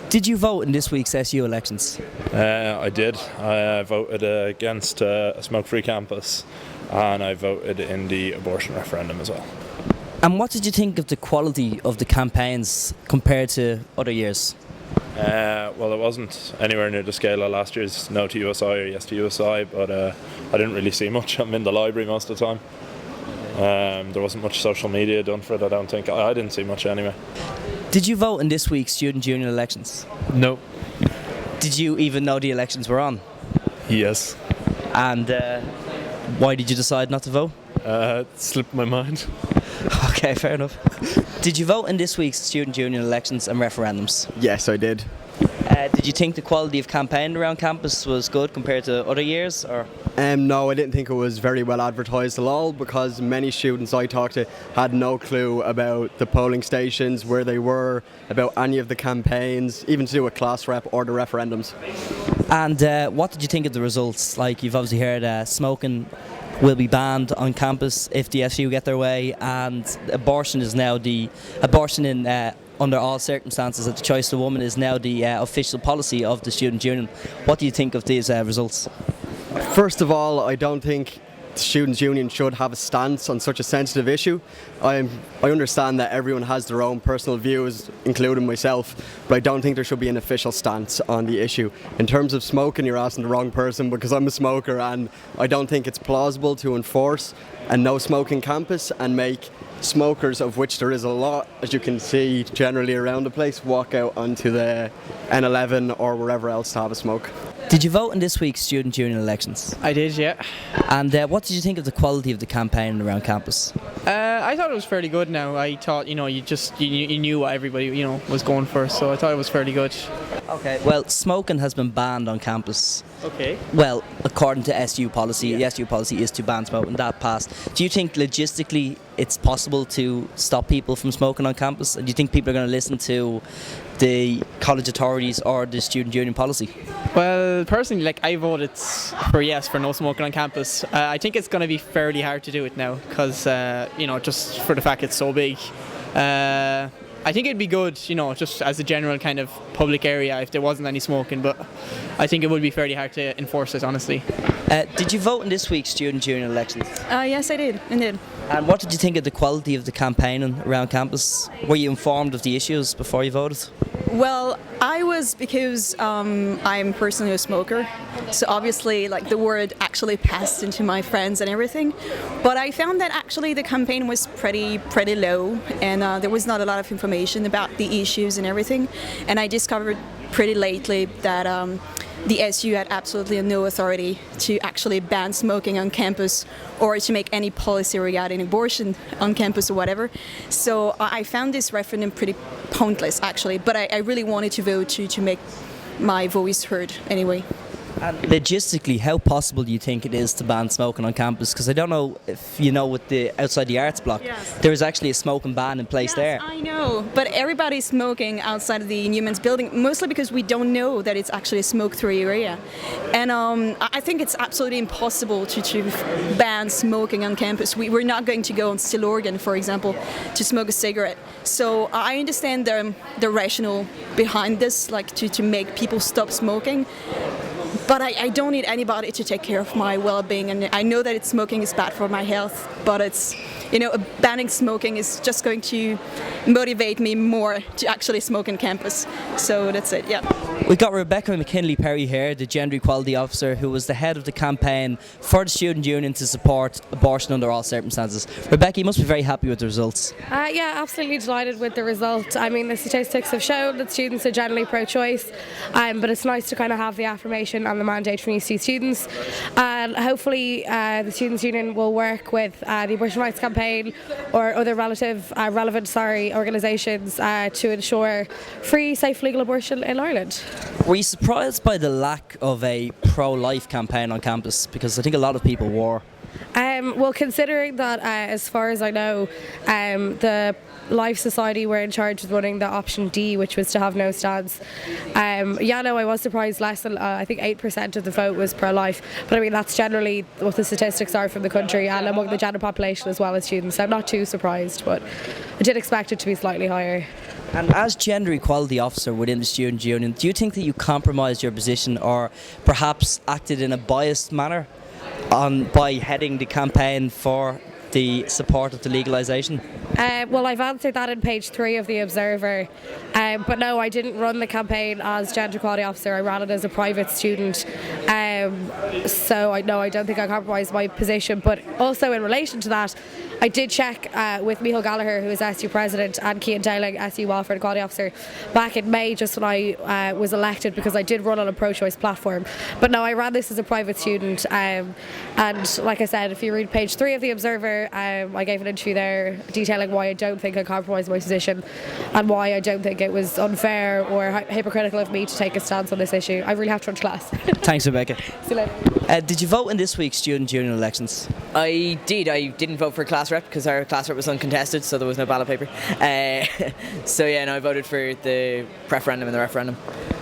Did you vote in this week's SU elections? I did. I voted against a smoke-free campus, and I voted in the abortion referendum as well. And what did you think of the quality of the campaigns compared to other years? Well, it wasn't anywhere near the scale of last year's No to USI or Yes to USI, but I didn't really see much. I'm in the library most of the time. There wasn't much social media done for it, I don't think. I didn't see much anyway. Did you vote in this week's student union elections? No. Did you even know the elections were on? Yes. And why did you decide not to vote? It slipped my mind. Okay, fair enough. Did you vote in this week's student union elections and referendums? Yes, I did. Did you think the quality of campaign around campus was good compared to other years, or? No, I didn't think it was very well advertised at all, because many students I talked to had no clue about the polling stations, where they were, about any of the campaigns, even to do with class rep or the referendums. And what did you think of the results? Like, you've obviously heard smoking will be banned on campus if the SU get their way, and abortion is now under all circumstances at the choice of the woman is now the official policy of the student union. What do you think of these results? First of all, I don't think the Students' Union should have a stance on such a sensitive issue. I understand that everyone has their own personal views, including myself, but I don't think there should be an official stance on the issue. In terms of smoking, you're asking the wrong person, because I'm a smoker, and I don't think it's plausible to enforce a no smoking campus and make smokers, of which there is a lot, as you can see generally around the place, walk out onto the N11 or wherever else to have a smoke. Did you vote in this week's student union elections? I did, yeah. And what did you think of the quality of the campaign around campus? I thought it was fairly good now. I thought, you knew what everybody, was going for, so I thought it was fairly good. Okay, well, smoking has been banned on campus. Okay. Well, according to SU policy, the SU policy is to ban smoking. That passed. Do you think logistically it's possible to stop people from smoking on campus? And do you think people are going to listen to the college authorities or the student union policy? Well, personally, I voted for yes for no smoking on campus. I think it's going to be fairly hard to do it now because, just for the fact it's so big. I think it'd be good, just as a general kind of public area if there wasn't any smoking, but I think it would be fairly hard to enforce it, honestly. Did you vote in this week's student union elections? Yes, I did. And what did you think of the quality of the campaigning around campus? Were you informed of the issues before you voted? Well, I was, because I'm personally a smoker, so obviously the word actually passed into my friends and everything, but I found that actually the campaign was pretty low, and there was not a lot of information about the issues and everything, and I discovered pretty lately that the SU had absolutely no authority to actually ban smoking on campus or to make any policy regarding abortion on campus or whatever. So I found this referendum pretty pointless, actually, but I really wanted to vote to make my voice heard anyway. And logistically, how possible do you think it is to ban smoking on campus? Because I don't know if you know, with the outside the arts block, there is actually a smoking ban in place there. I know, but everybody's smoking outside of the Newman's building, mostly because we don't know that it's actually a smoke-free area. And I think it's absolutely impossible to ban smoking on campus. We're not going to go on Still Oregon, for example, to smoke a cigarette. So I understand the rationale behind this, to make people stop smoking. But I don't need anybody to take care of my well-being, and I know that smoking is bad for my health, but banning smoking is just going to motivate me more to actually smoke on campus. So that's it, yeah. We've got Rebecca McKinley-Perry here, the Gender Equality Officer, who was the head of the campaign for the Student Union to support abortion under all circumstances. Rebecca, you must be very happy with the results. Yeah, absolutely delighted with the result. I mean, the statistics have shown that students are generally pro-choice, but it's nice to kind of have the affirmation and the mandate from UC students. And hopefully the Students' Union will work with the Abortion Rights Campaign or other relevant organisations to ensure free, safe, legal abortion in Ireland. Were you surprised by the lack of a pro-life campaign on campus? Because I think a lot of people were. Well, considering that, as far as I know, the Life Society were in charge of running the option D, which was to have no stance. I was surprised less than, I think 8% of the vote was pro-life. But I mean, that's generally what the statistics are from the country and among the general population as well as students. So I'm not too surprised, but I did expect it to be slightly higher. And as gender equality officer within the student union, do you think that you compromised your position or perhaps acted in a biased manner by heading the campaign for the support of the legalisation? Well, I've answered that in page 3 of the Observer, but no, I didn't run the campaign as gender equality officer. I ran it as a private student, so I don't think I compromised my position. But also in relation to that, I did check with Michael Gallagher, who is SU president, and Cian Dowling, SU welfare and equality officer, back in May, just when I was elected, because I did run on a pro-choice platform. But no, I ran this as a private student, and like I said, if you read page 3 of the Observer, I gave an interview there detailing why I don't think I compromised my position and why I don't think it was unfair or hypocritical of me to take a stance on this issue. I really have to run to class. Thanks, Rebecca. See you later. Did you vote in this week's student union elections? I did. I didn't vote for class rep because our class rep was uncontested, so there was no ballot paper. So yeah, no, I voted for the referendum and the referendum.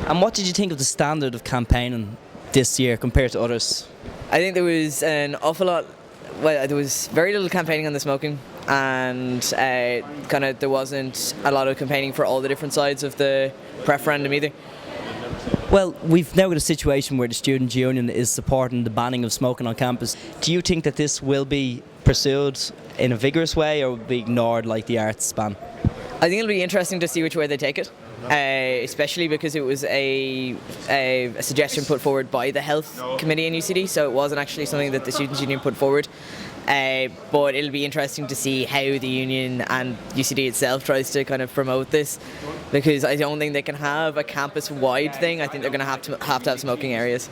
And what did you think of the standard of campaigning this year compared to others? I think there was an awful lot. Well, there was very little campaigning on the smoking, and there wasn't a lot of campaigning for all the different sides of the referendum either. Well, we've now got a situation where the student union is supporting the banning of smoking on campus. Do you think that this will be pursued in a vigorous way or will be ignored like the arts ban? I think it'll be interesting to see which way they take it, especially because it was a suggestion put forward by the health committee in UCD, so it wasn't actually something that the students' union put forward. But it'll be interesting to see how the union and UCD itself tries to kind of promote this, because I don't think they can have a campus-wide thing. I think they're going to have smoking areas.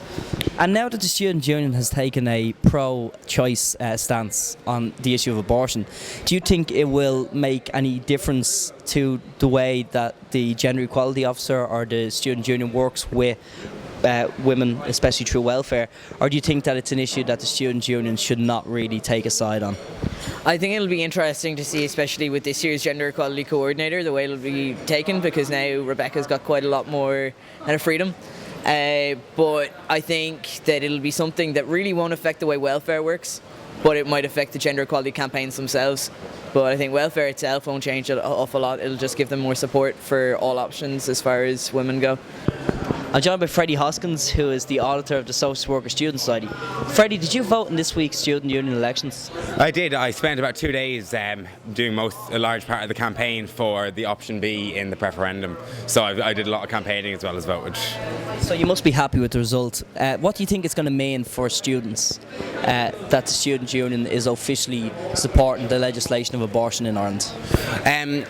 And now that the student union has taken a pro-choice stance on the issue of abortion, do you think it will make any difference to the way that the gender equality officer or the student union works with women, especially through welfare, or do you think that it's an issue that the student union should not really take a side on? I think it'll be interesting to see, especially with this year's gender equality coordinator, the way it'll be taken, because now Rebecca's got quite a lot more kind of freedom. But I think that it'll be something that really won't affect the way welfare works, but it might affect the gender equality campaigns themselves. But I think welfare itself won't change an awful lot. It'll just give them more support for all options as far as women go. I'm joined by Freddie Hoskins, who is the auditor of the Social Worker Student Society. Freddie, did you vote in this week's student union elections? I did. I spent about 2 days doing a large part of the campaign for the option B in the referendum. So I did a lot of campaigning as well as voted. So you must be happy with the result. What do you think it's going to mean for students that the student union is officially supporting the legislation of abortion in Ireland?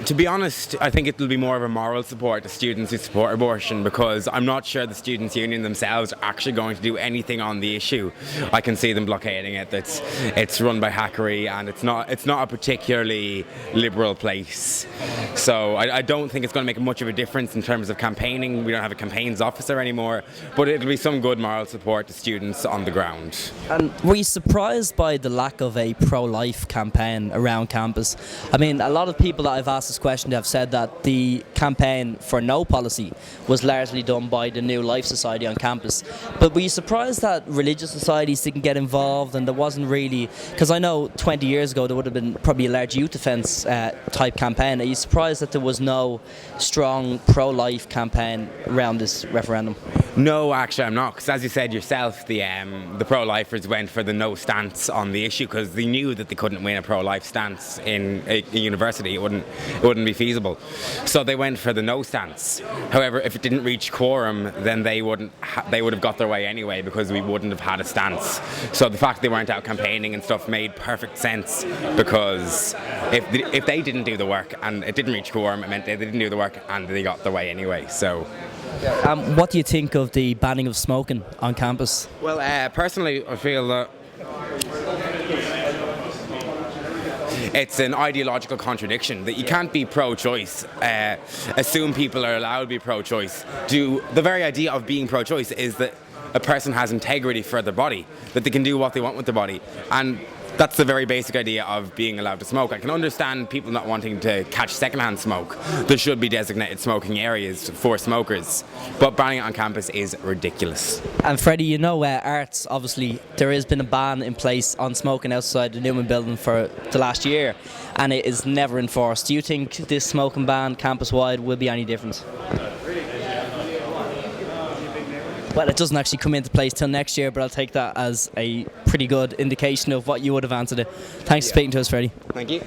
To be honest, I think it will be more of a moral support to students who support abortion, because I'm not sure the students' union themselves are actually going to do anything on the issue. I can see them blockading it. It's run by hackery, and it's not a particularly liberal place. So I don't think it's going to make much of a difference in terms of campaigning. We don't have a campaigns officer anymore, but it'll be some good moral support to students on the ground. And were you surprised by the lack of a pro-life campaign around campus? I mean, a lot of people that I've asked this question to have said that the campaign for no policy was largely done by the New Life Society on campus. But were you surprised that religious societies didn't get involved, and there wasn't really, because I know 20 years ago there would have been probably a large youth defence type campaign. Are you surprised that there was no strong pro-life campaign around this referendum? No, actually I'm not, because as you said yourself, the pro-lifers went for the no stance on the issue because they knew that they couldn't win a pro-life stance in a university. It wouldn't be feasible. So they went for the no stance. However, if it didn't reach quorum, then they would have got their way anyway, because we wouldn't have had a stance. So the fact they weren't out campaigning and stuff made perfect sense, because if they didn't do the work and it didn't reach quorum, it meant they didn't do the work and they got their way anyway. So. What do you think of the banning of smoking on campus? Well, personally, I feel that it's an ideological contradiction, that you can't be pro-choice, assume people are allowed to be pro-choice. The very idea of being pro-choice is that a person has integrity for their body, that they can do what they want with their body. And That's the very basic idea of being allowed to smoke. I can understand people not wanting to catch secondhand smoke. There should be designated smoking areas for smokers, but banning it on campus is ridiculous. And Freddie, you know, arts, obviously, there has been a ban in place on smoking outside the Newman building for the last year, and it is never enforced. Do you think this smoking ban campus-wide will be any different? Well, it doesn't actually come into place till next year, but I'll take that as a pretty good indication of what you would have answered it. Thanks for speaking to us, Freddie. Thank you.